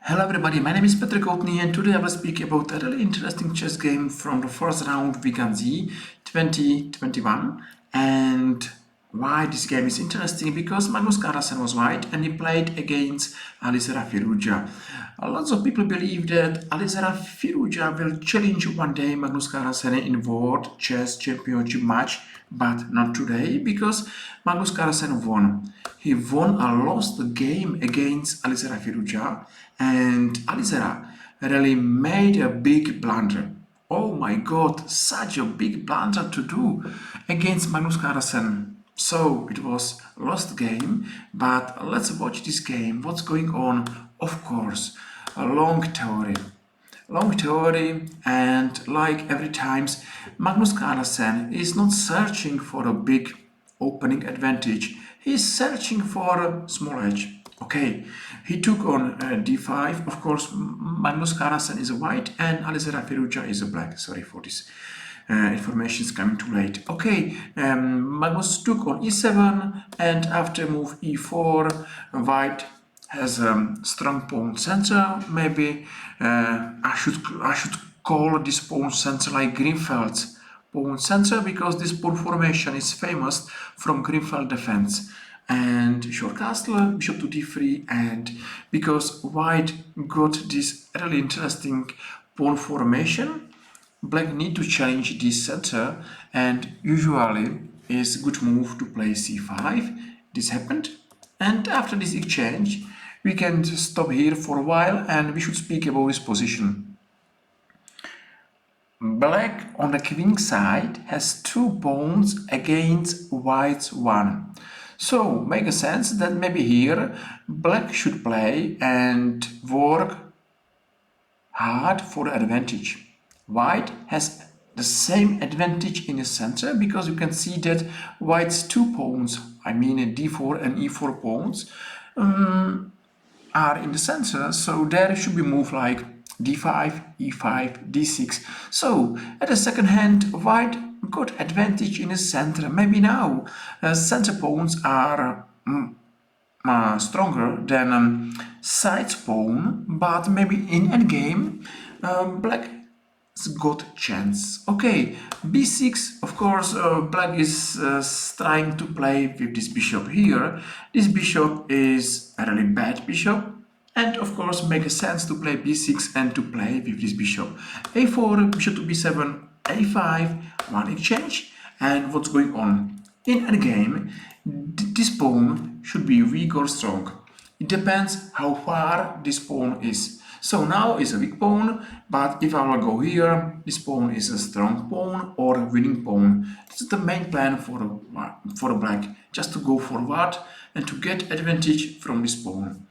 Hello everybody, my name is Koutnyy and today I will speak about a really interesting chess game from the first round Wijk 2021. And why this game is interesting? Because Magnus Carlsen was white and he played against Alizera Firouzja. Lots of people believe that Alizera Firouzja will challenge one day Magnus Carlsen in World Chess Championship match, but not today because Magnus Carlsen won. He won a lost game against Alizera Firouzja, and Alizera really made a big blunder. Oh my god, such a big blunder to do against Magnus Carlsen. So it was a lost game, but let's watch this game. What's going on? Of course, a long theory. Long theory, and like every times, Magnus Carlsen is not searching for a big opening advantage. He is searching for a small edge. Okay, he took on d5. Of course, Magnus Carlsen is a white and Alizera Firouzja is a black. Sorry for this. Information is coming too late. Okay, Magnus took on e7, and after move e4, white has a strong pawn center. Maybe I should call this pawn center like Greenfeld's pawn center, because this pawn formation is famous from Greenfeld defense. And short castle, bishop to d3, and because white got this really interesting pawn formation, black need to change this center, and usually is good move to play c5. This happened, and after this exchange we can stop here for a while and we should speak about this position. Black on the queen side has two pawns against white's one. So makes sense that maybe here black should play and work hard for the advantage. White has the same advantage in the center, because you can see that white's two pawns, I mean d4 and e4 pawns, are in the center, so there should be move like d5, e5, d6. So at the second hand, white got advantage in the center. Maybe now center pawns are stronger than side's pawn, but maybe in endgame black got chance. Okay, b6. Of course, black is trying to play with this bishop here. This bishop is a really bad bishop, and of course makes sense to play b6 and to play with this bishop. a4, bishop to b7, a5, one exchange. And what's going on? In endgame, this pawn should be weak or strong. It depends how far this pawn is. So now is a weak pawn, but if I will go here, this pawn is a strong pawn or a winning pawn. This is the main plan for black, just to go forward and to get advantage from this pawn.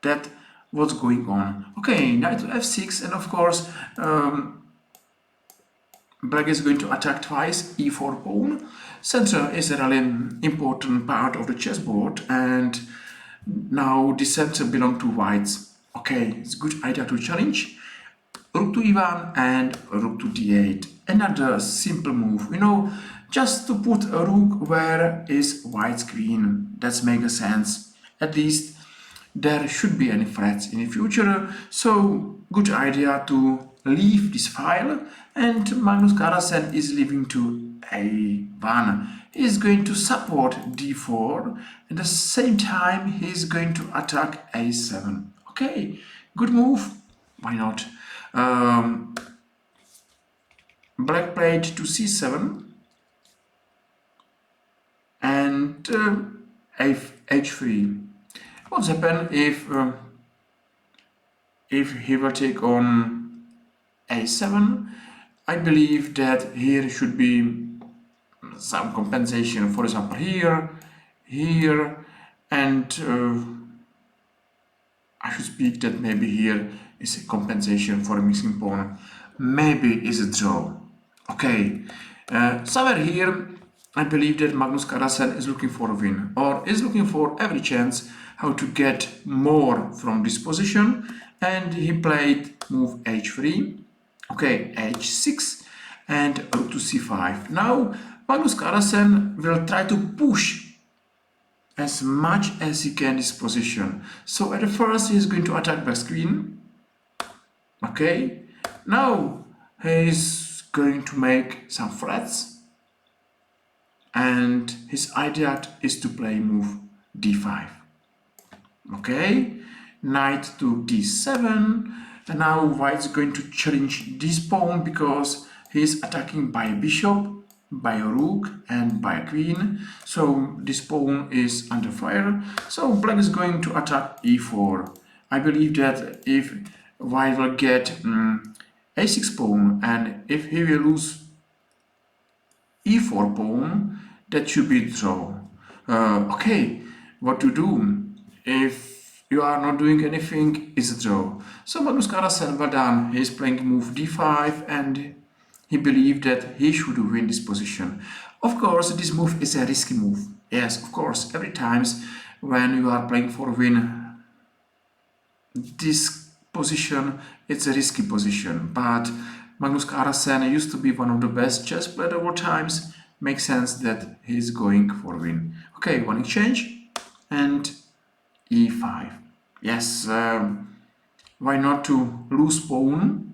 That what's going on. Okay, knight to f6, and of course black is going to attack twice e4 pawn. Center is a really important part of the chessboard, and now the center belongs to whites. Okay, it's a good idea to challenge. Rook to e1 and rook to d8. Another simple move, just to put a rook where is white's queen. That makes sense. At least there should be any threats in the future. So good idea to leave this file, and Magnus Carlsen is leaving to a1. He is going to support d4, at the same time he is going to attack a7. Okay, good move. Why not? Black played to c7 and h3. What's happen if he will take on a7? I believe that here should be some compensation. For example, here, and I should speak that maybe here is a compensation for a missing pawn. Maybe is a draw. Okay, somewhere here I believe that Magnus Carlsen is looking for a win, or is looking for every chance how to get more from this position, and he played move h3, okay, h6, and rook to c5. Now Magnus Carlsen will try to push as much as he can this position. So at first he is going to attack black's queen. Okay, now he is going to make some threats, and his idea is to play move d5. Okay, knight to d7, and now white is going to challenge this pawn because he is attacking by a bishop, by a rook, and by a queen. So this pawn is under fire. So black is going to attack e4. I believe that if white will get a6 pawn, and if he will lose e4 pawn, that should be draw. Okay, what to do? If you are not doing anything, it's a draw. So Magnus Carlsen, well done. He is playing move d5, and he believed that he should win this position. Of course, this move is a risky move. Yes, of course, every time when you are playing for win, this position, it's a risky position. But Magnus Carlsen used to be one of the best chess players of all times. Makes sense that he is going for win. Okay, one exchange, and e5. Yes, why not to lose pawn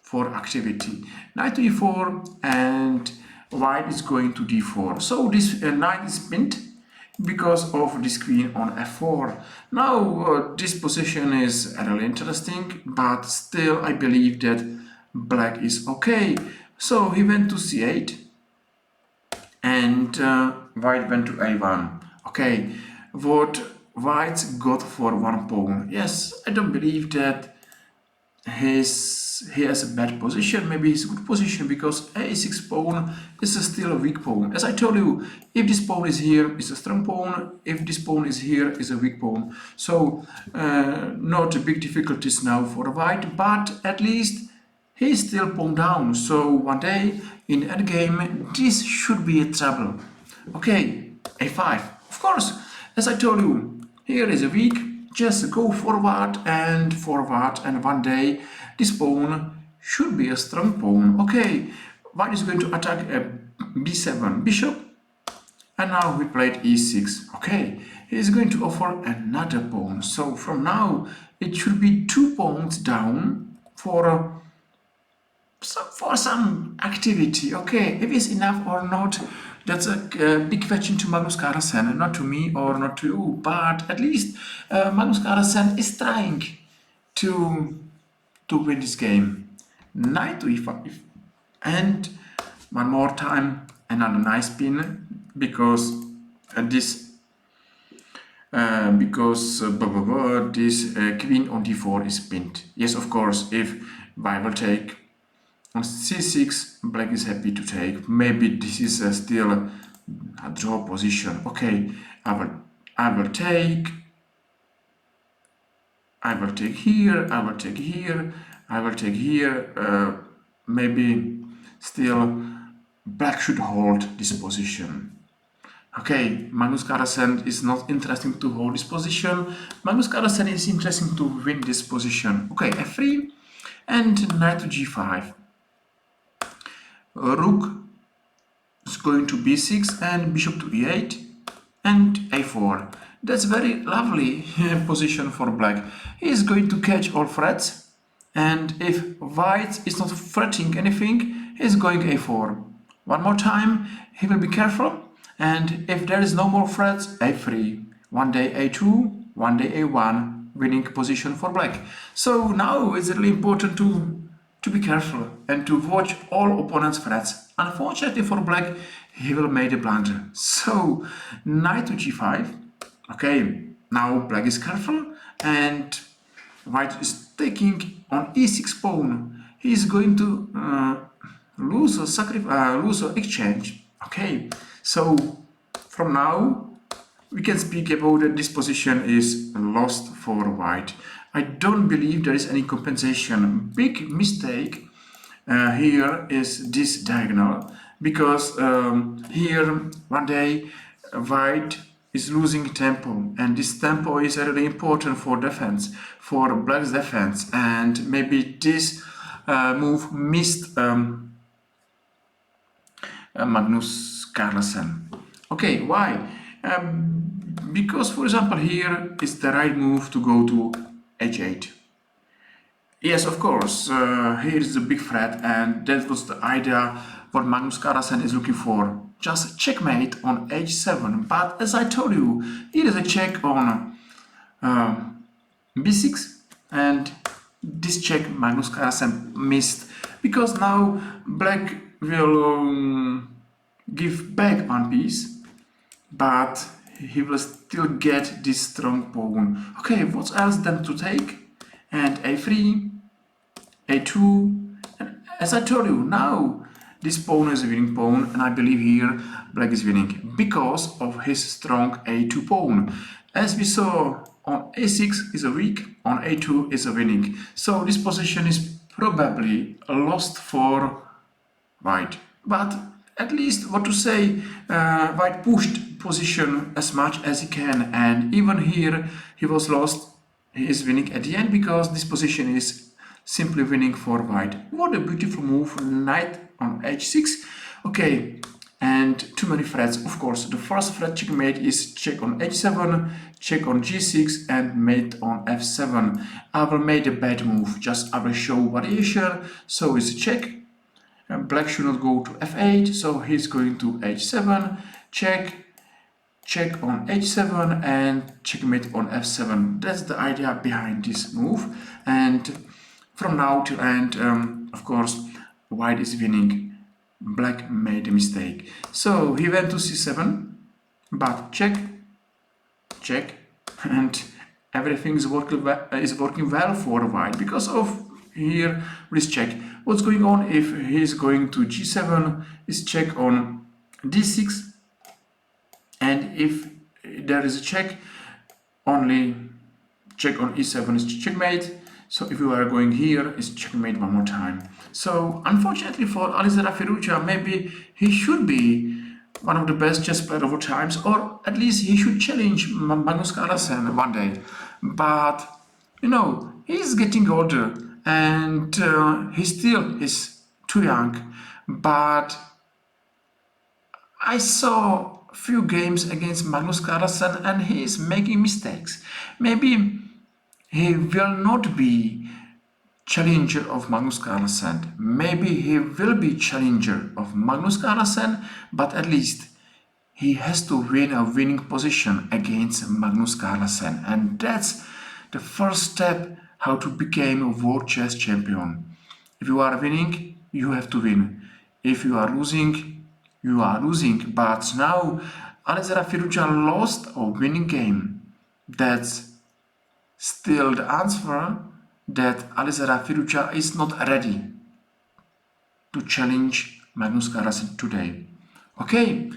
for activity? Knight to e4, and white is going to d4. So this knight is pinned because of this queen on f4. Now this position is really interesting, but still I believe that black is okay. So he went to c8, and white went to a1. Okay, what white got for one pawn? Yes, I don't believe that he has a bad position. Maybe it's a good position because a6 pawn is still a weak pawn. As I told you, if this pawn is here, it's a strong pawn. If this pawn is here, it's a weak pawn. So not big difficulties now for white, but at least he is still pawn down. So one day in endgame, this should be a trouble. Okay, a5. Of course, as I told you, here is a weak. Just go forward, and one day this pawn should be a strong pawn. Okay, white is going to attack a b7 bishop, and now we played e6. Okay, he is going to offer another pawn. So from now it should be 2 pawns down for some activity. Okay, if it's enough or not, that's a big question to Magnus Carlsen, not to me or not to you, but at least Magnus Carlsen is trying to win this game. Knight to e5, and one more time another nice pin because this queen on d4 is pinned. Yes, of course, if white will take on c6, black is happy to take. Maybe this is still a draw position. Okay, I will take here, I will take here, I will take here. Maybe still black should hold this position. Okay, Magnus Carlsen is not interesting to hold this position. Magnus Carlsen is interesting to win this position. Okay, f3 and knight to g5. Rook is going to b6 and bishop to e8 and a4. That's very lovely position for black. He is going to catch all threats, and if white is not threatening anything, he is going a4. One more time, he will be careful, and if there is no more threats, a3. One day a2, one day a1, winning position for black. So now it's really important to be careful and to watch all opponents' threats. Unfortunately for black, he will make a blunder. So knight to g5. Okay, now black is careful, and white is taking on e6 pawn. He is going to lose a exchange. Okay, so from now we can speak about that this position is lost for white. I don't believe there is any compensation. Big mistake here is this diagonal, because here one day white is losing tempo, and this tempo is really important for defense, for black's defense, and maybe this move missed Magnus Carlsen. Okay, why? because, for example, here is the right move to go to h8. Yes, of course, here is the big threat, and that was the idea what Magnus Carlsen is looking for. Just checkmate on h7, but as I told you, here is a check on b6, and this check Magnus Carlsen missed, because now black will give back one piece, but he will still get this strong pawn. Okay, what else then to take? And a3, a2, and as I told you, now this pawn is a winning pawn, and I believe here black is winning because of his strong a2 pawn. As we saw, on a6 is a weak, on a2 is a winning. So this position is probably lost for white. But at least, what to say, white pushed position as much as he can, and even here he was lost. He is winning at the end because this position is simply winning for white. What a beautiful move, knight on h6. Okay, and too many threats. Of course, the first threat checkmate is check on h7, check on g6, and mate on f7. I will make a bad move, just I will show variation. So it's a check, and black should not go to f8, so he's going to h7, check, check on h7, and checkmate on f7. That's the idea behind this move, and from now till end, of course, white is winning. Black made a mistake. So he went to c7, but check, check, and everything is working well for white because of here this check. What's going on if he's going to g7 is check on d6, and if there is a check, only check on e7 is checkmate. So if you are going here, it's checkmate one more time. So unfortunately for Alizera Firouzja, maybe he should be one of the best chess players of all times, or at least he should challenge Magnus Carlsen one day. But you know, he's getting older, and he still is too young. But I saw a few games against Magnus Carlsen, and he is making mistakes. Maybe he will not be challenger of Magnus Carlsen. Maybe he will be challenger of Magnus Carlsen, but at least he has to win a winning position against Magnus Carlsen. And that's the first step how to become a World Chess Champion. If you are winning, you have to win. If you are losing, you are losing. But now Alizera Firouzja lost a winning game. That's still the answer that Alizera Firouzja is not ready to challenge Magnus Carlsen today. Okay,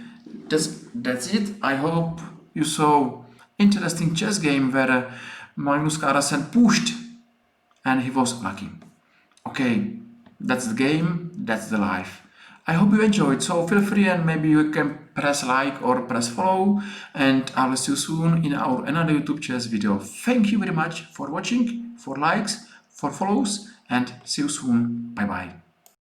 that's it. I hope you saw interesting chess game where Magnus Carlsen pushed and he was lucky. Okay, that's the game, that's the life. I hope you enjoyed, so feel free and maybe you can press like or press follow, and I will see you soon in our another YouTube chess video. Thank you very much for watching, for likes, for follows, and see you soon. Bye bye.